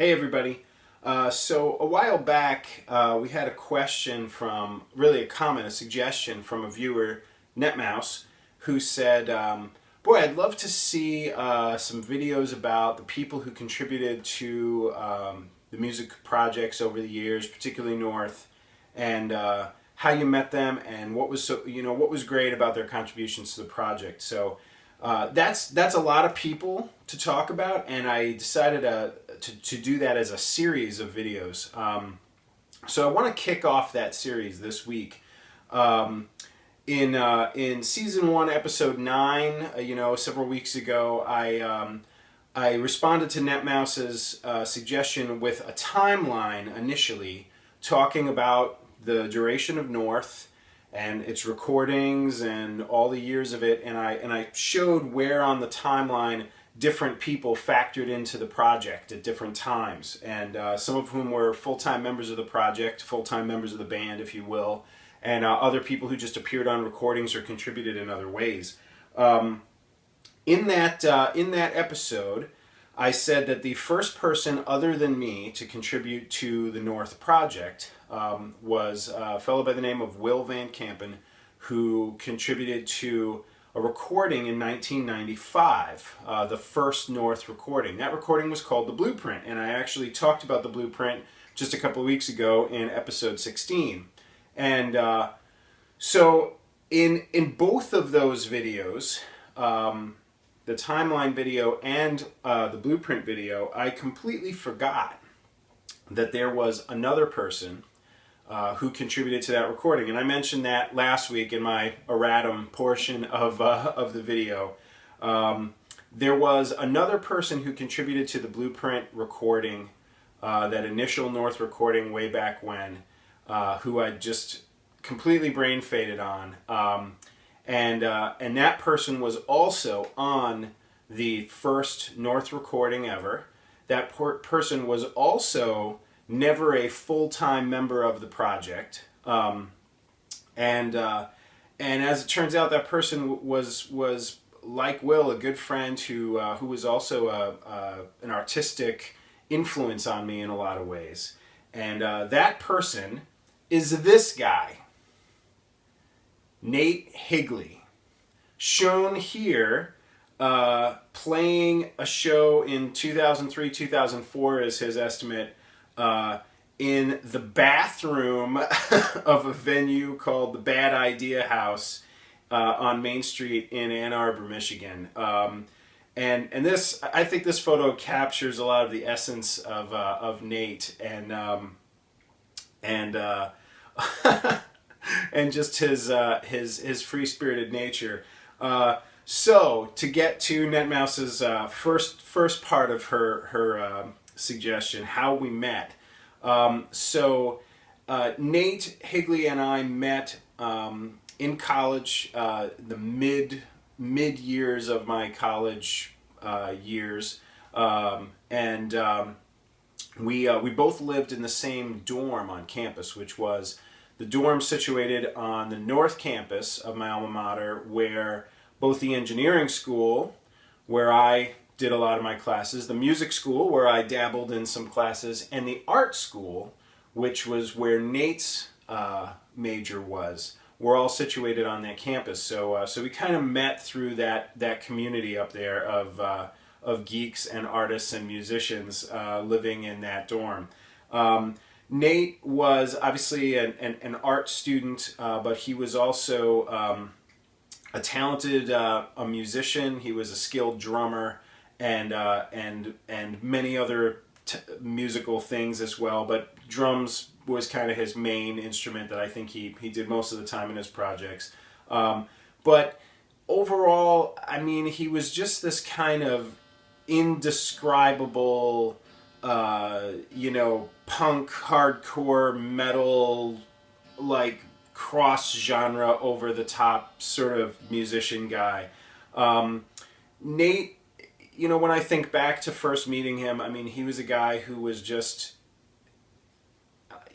Hey everybody. So a while back we had a question from, really a comment, a suggestion from a viewer, Netmouse, who said, boy, I'd love to see some videos about the people who contributed to the music projects over the years, particularly North, and how you met them and what was what was great about their contributions to the project. So that's a lot of people to talk about, and I decided to do that as a series of videos. So I want to kick off that series this week. In season 1, episode 9, several weeks ago, I responded to Netmouse's suggestion with a timeline initially, talking about the duration of North and its recordings and all the years of it, and I showed where on the timeline different people factored into the project at different times, and some of whom were full-time members of the project, full-time members of the band, if you will, and other people who just appeared on recordings or contributed in other ways. In that episode, I said that the first person other than me to contribute to the North project was a fellow by the name of Will Van Kampen, who contributed to a recording in 1995, the first North recording. That recording was called The Blueprint, and I actually talked about The Blueprint just a couple of weeks ago in episode 16. And so in both of those videos, the timeline video and the Blueprint video, I completely forgot that there was another person who contributed to that recording, and I mentioned that last week in my erratum portion of the video. There was another person who contributed to the Blueprint recording, that initial North recording way back when, who I just completely brain faded on, and that person was also on the first North recording ever. That person was also never a full-time member of the project, and as it turns out, that person was like Will, a good friend who was also an artistic influence on me in a lot of ways. And that person is this guy, Nate Higley, shown here playing a show in 2003-2004 is his estimate, in the bathroom of a venue called the Bad Idea House on Main Street in Ann Arbor, Michigan. And this, I think this photo captures a lot of the essence of Nate and and just his free-spirited nature. So to get to Netmouse's first part of her suggestion, how we met. Nate Higley and I met in college, the mid years of my college years, and we both lived in the same dorm on campus, which was the dorm situated on the North Campus of my alma mater, where both the engineering school, where I did a lot of my classes, the music school, where I dabbled in some classes, and the art school, which was where Nate's major was, were all situated on that campus. So we kind of met through that community up there of geeks and artists and musicians living in that dorm. Nate was obviously an art student, but he was also a talented a musician. He was a skilled drummer, and many other musical things as well, but drums was kind of his main instrument that I think he did most of the time in his projects. But overall, I mean, he was just this kind of indescribable, punk, hardcore, metal, like cross-genre, over-the-top sort of musician guy. Nate, when I think back to first meeting him, I mean, he was a guy who was just,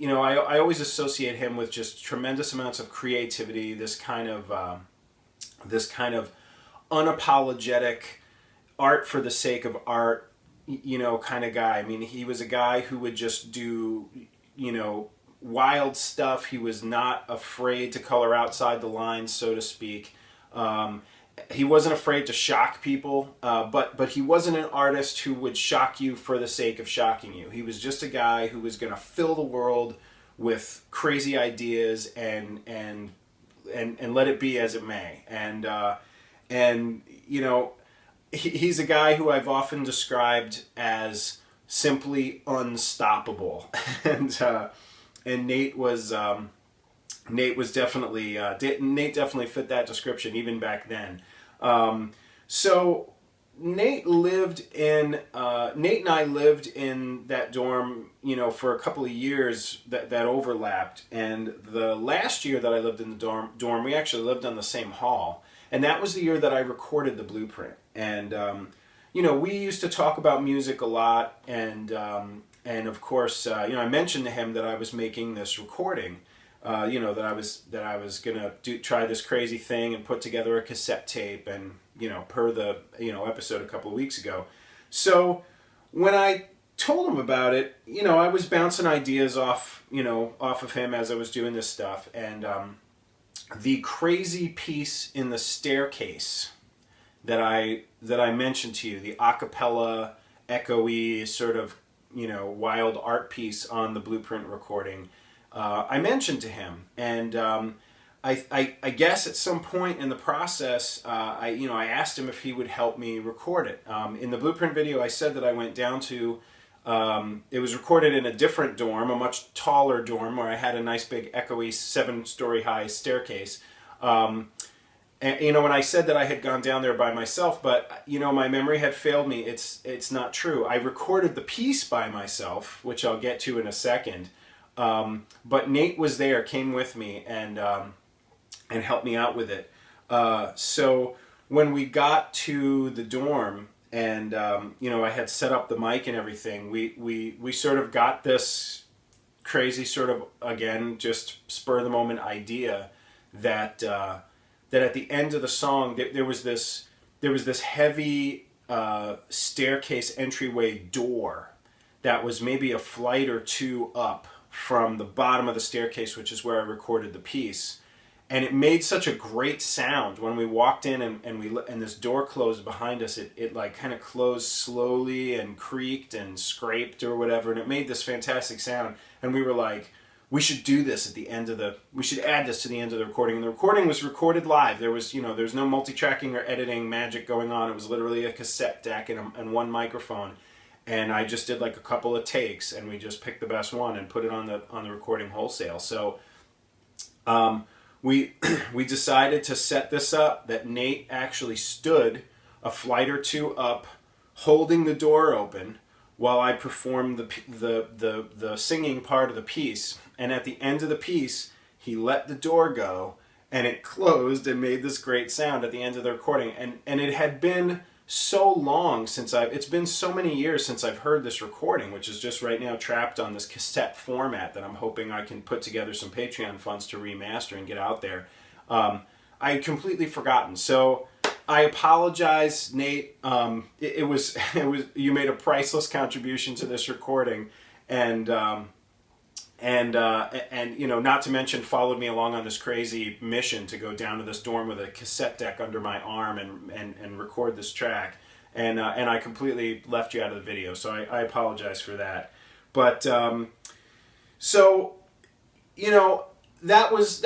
I always associate him with just tremendous amounts of creativity, this kind of unapologetic art for the sake of art, kind of guy. I mean, he was a guy who would just do, wild stuff. He was not afraid to color outside the lines, so to speak. He wasn't afraid to shock people, but he wasn't an artist who would shock you for the sake of shocking you. He was just a guy who was going to fill the world with crazy ideas and let it be as it may. And he's a guy who I've often described as simply unstoppable. And Nate was definitely Nate definitely fit that description even back then. So Nate and I lived in that dorm, for a couple of years that overlapped. And the last year that I lived in the dorm, we actually lived on the same hall. And that was the year that I recorded the Blueprint. And, we used to talk about music a lot. And of course, I mentioned to him that I was making this recording, that I was going to try this crazy thing and put together a cassette tape and, per the, episode a couple of weeks ago. So when I told him about it, I was bouncing ideas off of him as I was doing this stuff. And the crazy piece in the staircase that I mentioned to you, the a cappella, echoey sort of, wild art piece on the Blueprint recording, I mentioned to him, and I guess at some point in the process, I asked him if he would help me record it. In the Blueprint video, I said that I went down to, it was recorded in a different dorm, a much taller dorm, where I had a nice big echoey 7-story high staircase. And when I said that I had gone down there by myself, but my memory had failed me. It's not true. I recorded the piece by myself, which I'll get to in a second. But Nate was there, came with me, and helped me out with it. So when we got to the dorm, and I had set up the mic and everything, we sort of got this crazy sort of, again, just spur of the moment idea that at the end of the song there was this heavy staircase entryway door that was maybe a flight or two up from the bottom of the staircase, which is where I recorded the piece. And it made such a great sound when we walked in and this door closed behind us. It like kind of closed slowly and creaked and scraped or whatever, and it made this fantastic sound. And we were like, we should do this at the end of we should add this to the end of the recording. And the recording was recorded live. There was, there's no multi-tracking or editing magic going on. It was literally a cassette deck and one microphone. And I just did like a couple of takes, and we just picked the best one and put it on the recording wholesale. So we decided to set this up that Nate actually stood a flight or two up, holding the door open while I performed the singing part of the piece. And at the end of the piece, he let the door go, and it closed and made this great sound at the end of the recording. And it had been so long since it's been so many years since I've heard this recording, which is just right now trapped on this cassette format that I'm hoping I can put together some Patreon funds to remaster and get out there. I had completely forgotten. So I apologize, Nate. It was you made a priceless contribution to this recording, and not to mention followed me along on this crazy mission to go down to this dorm with a cassette deck under my arm and record this track, and I completely left you out of the video, so I apologize for that. But so that was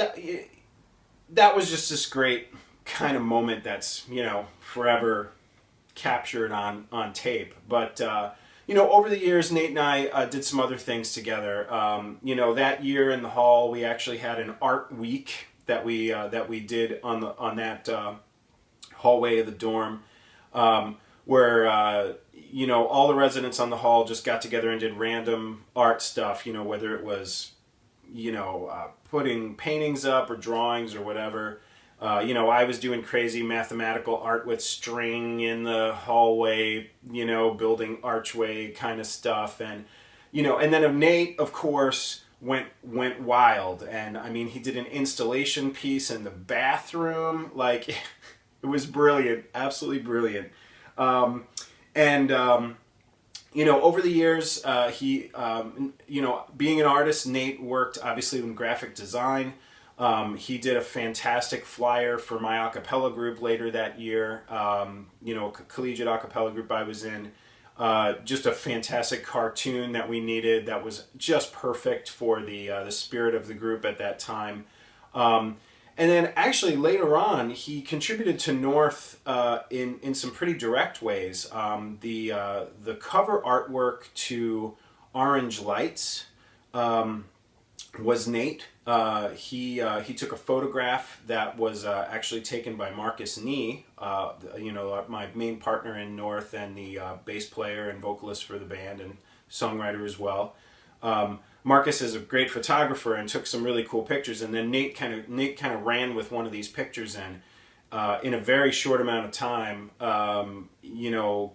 just this great kind of moment that's forever captured on tape. But over the years, Nate and I did some other things together. That year in the hall, we actually had an art week that we did on that hallway of the dorm, where all the residents on the hall just got together and did random art stuff. Whether it was putting paintings up or drawings or whatever. I was doing crazy mathematical art with string in the hallway, building archway kind of stuff. And then Nate, of course, went wild. And I mean, he did an installation piece in the bathroom. Like, it was brilliant, absolutely brilliant. over the years, being an artist, Nate worked obviously in graphic design. He did a fantastic flyer for my a cappella group later that year, collegiate a cappella group I was in. Just a fantastic cartoon that we needed that was just perfect for the spirit of the group at that time. And then actually later on, he contributed to North in some pretty direct ways. The cover artwork to Orange Lights was Nate. He took a photograph that was actually taken by Marcus Nee, my main partner in North and the bass player and vocalist for the band and songwriter as well. Marcus is a great photographer and took some really cool pictures, and then Nate kind of ran with one of these pictures and in a very short amount of time,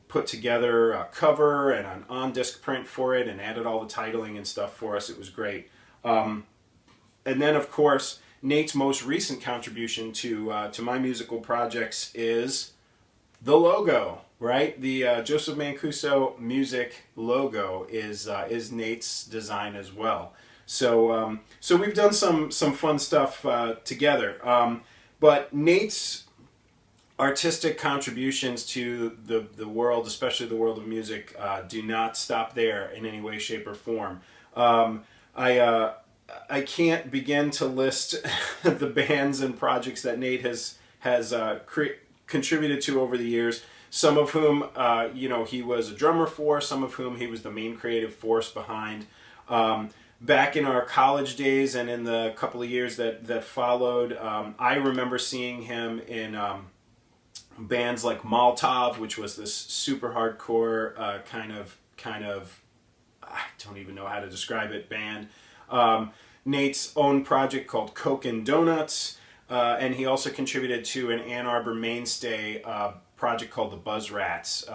put together a cover and an on-disc print for it and added all the titling and stuff for us. It was great. And then, of course, Nate's most recent contribution to my musical projects is the logo. Right, the Joseph Mancuso music logo is Nate's design as well. So we've done some fun stuff together. But Nate's artistic contributions to the world, especially the world of music, do not stop there in any way, shape, or form. I can't begin to list the bands and projects that Nate has contributed to over the years. Some of whom, he was a drummer for, some of whom he was the main creative force behind. Back in our college days and in the couple of years that followed, I remember seeing him in bands like Molotov, which was this super hardcore kind of I don't even know how to describe it, band. Nate's own project called Coke and Donuts, and he also contributed to an Ann Arbor mainstay project called the Buzz Rats,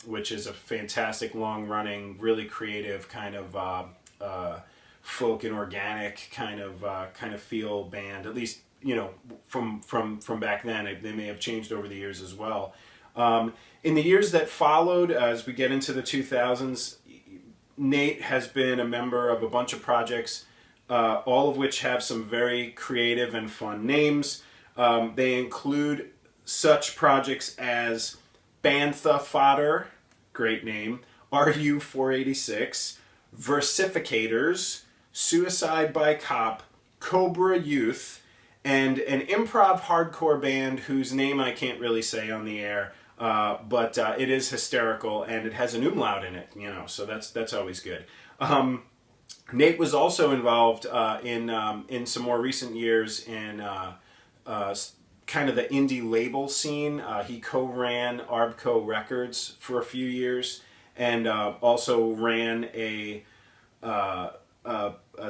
which is a fantastic, long-running, really creative kind of folk and organic kind of feel band. At least from back then. They may have changed over the years as well. In the years that followed, as we get into the 2000s, Nate has been a member of a bunch of projects, all of which have some very creative and fun names. They include such projects as Bantha Fodder, great name, RU486, Versificators, Suicide by Cop, Cobra Youth, and an improv hardcore band whose name I can't really say on the air, but it is hysterical and it has an umlaut in it, so that's always good. Nate was also involved in some more recent years in kind of the indie label scene. He co-ran Arbco Records for a few years, and also ran a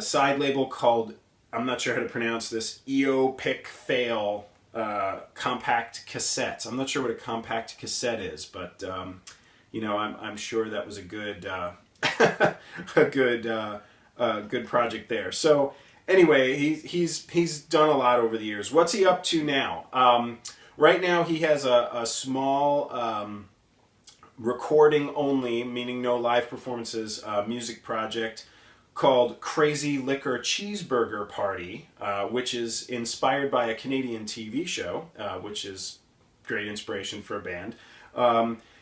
side label called, I'm not sure how to pronounce this, Eopic Fail Compact Cassettes. I'm not sure what a compact cassette is, but I'm sure that was a good good project there. So anyway, he's done a lot over the years. What's he up to now? Right now he has a small recording only, meaning no live performances, music project called Crazy Liquor Cheeseburger Party, which is inspired by a Canadian TV show, which is great inspiration for a band.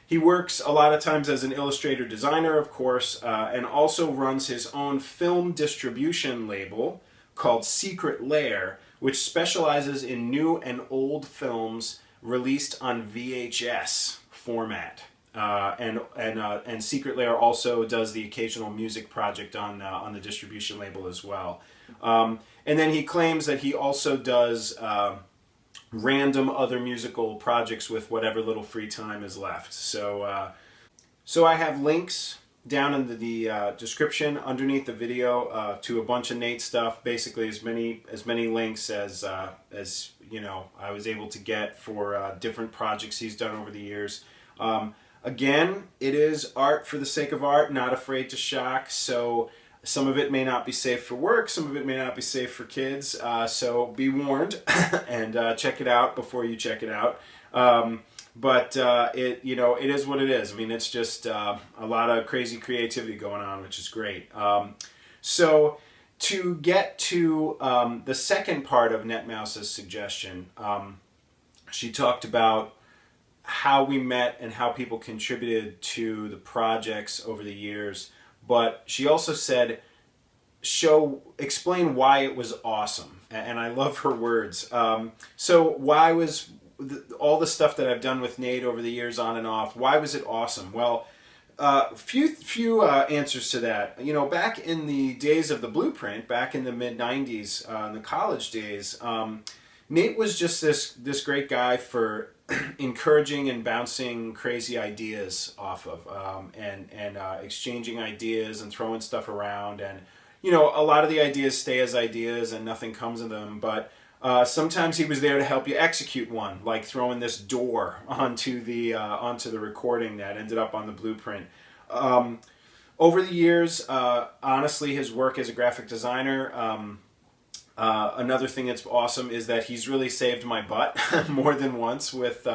He works a lot of times as an illustrator designer, of course, and also runs his own film distribution label called Secret Lair, which specializes in new and old films released on VHS format. And Secret Lair also does the occasional music project on the distribution label as well. And then he claims that he also does random other musical projects with whatever little free time is left. So I have links down in the description underneath the video to a bunch of Nate stuff. Basically, as many links as I was able to get for different projects he's done over the years. Again, it is art for the sake of art, not afraid to shock. So some of it may not be safe for work, some of it may not be safe for kids. So be warned and check it out before you check it out. but it it is what it is. I mean, it's just a lot of crazy creativity going on, which is great. So to get to the second part of NetMouse's suggestion, she talked about how we met and how people contributed to the projects over the years. But she also said, explain why it was awesome. And I love her words. So why was all the stuff that I've done with Nate over the years on and off, why was it awesome? Well, few answers to that. Back in the days of the Blueprint, back in the mid-90s, in the college days, Nate was just this great guy for encouraging and bouncing crazy ideas off of, and exchanging ideas and throwing stuff around. And a lot of the ideas stay as ideas and nothing comes of them, but sometimes he was there to help you execute one, like throwing this door onto the recording that ended up on the Blueprint. Over the years, honestly, his work as a graphic designer, another thing that's awesome is that he's really saved my butt more than once with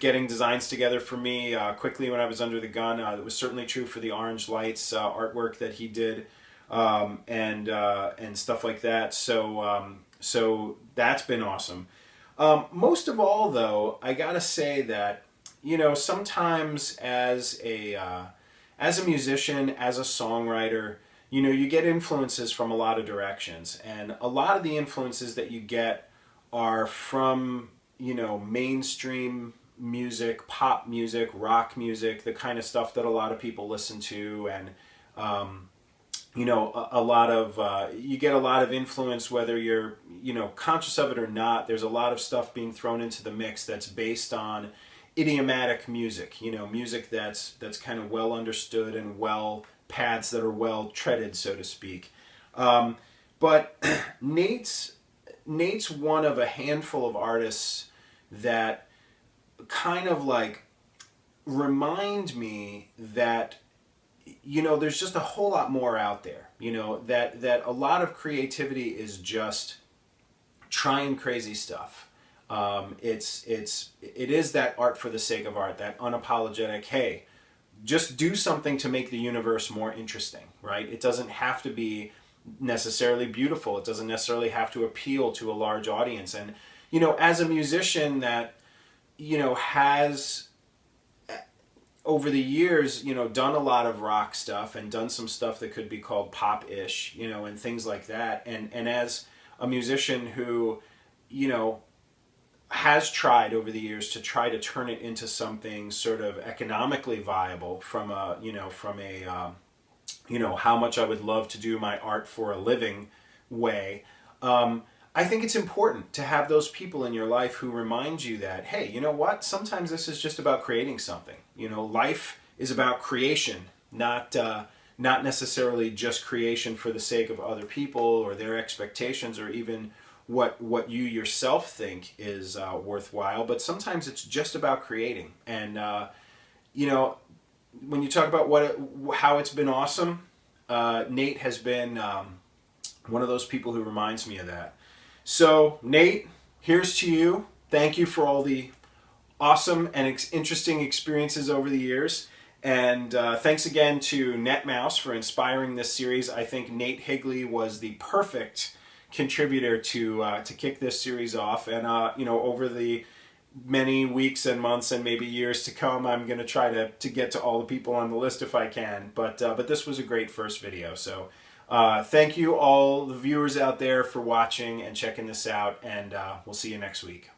getting designs together for me quickly when I was under the gun. It was certainly true for the Orange Lights artwork that he did, and stuff like that. So that's been awesome. Most of all, though, I gotta say that sometimes as a musician, as a songwriter, you get influences from a lot of directions, and a lot of the influences that you get are from, mainstream music, pop music, rock music, the kind of stuff that a lot of people listen to, and, a lot of, you get a lot of influence whether you're, conscious of it or not. There's a lot of stuff being thrown into the mix that's based on idiomatic music, music that's kind of well understood and paths that are well treaded, so to speak. But Nate's one of a handful of artists that kind of like remind me that there's just a whole lot more out there. That a lot of creativity is just trying crazy stuff. It is that art for the sake of art, that unapologetic, hey, just do something to make the universe more interesting, right? It doesn't have to be necessarily beautiful. It doesn't necessarily have to appeal to a large audience. And, as a musician that, has over the years, done a lot of rock stuff and done some stuff that could be called pop-ish, and things like that. And as a musician who, has tried over the years to try to turn it into something sort of economically viable from how much I would love to do my art for a living way. I think it's important to have those people in your life who remind you that, hey, you know what? Sometimes this is just about creating something. Life is about creation, not necessarily just creation for the sake of other people or their expectations or even what you yourself think is worthwhile, but sometimes it's just about creating. And when you talk about how it's been awesome, Nate has been one of those people who reminds me of that. So Nate, here's to you. Thank you for all the awesome and interesting experiences over the years. And thanks again to NetMouse for inspiring this series. I think Nate Higley was the perfect contributor to kick this series off, and over the many weeks and months and maybe years to come, I'm going to try to get to all the people on the list if I can. But this was a great first video, so thank you all the viewers out there for watching and checking this out, and we'll see you next week.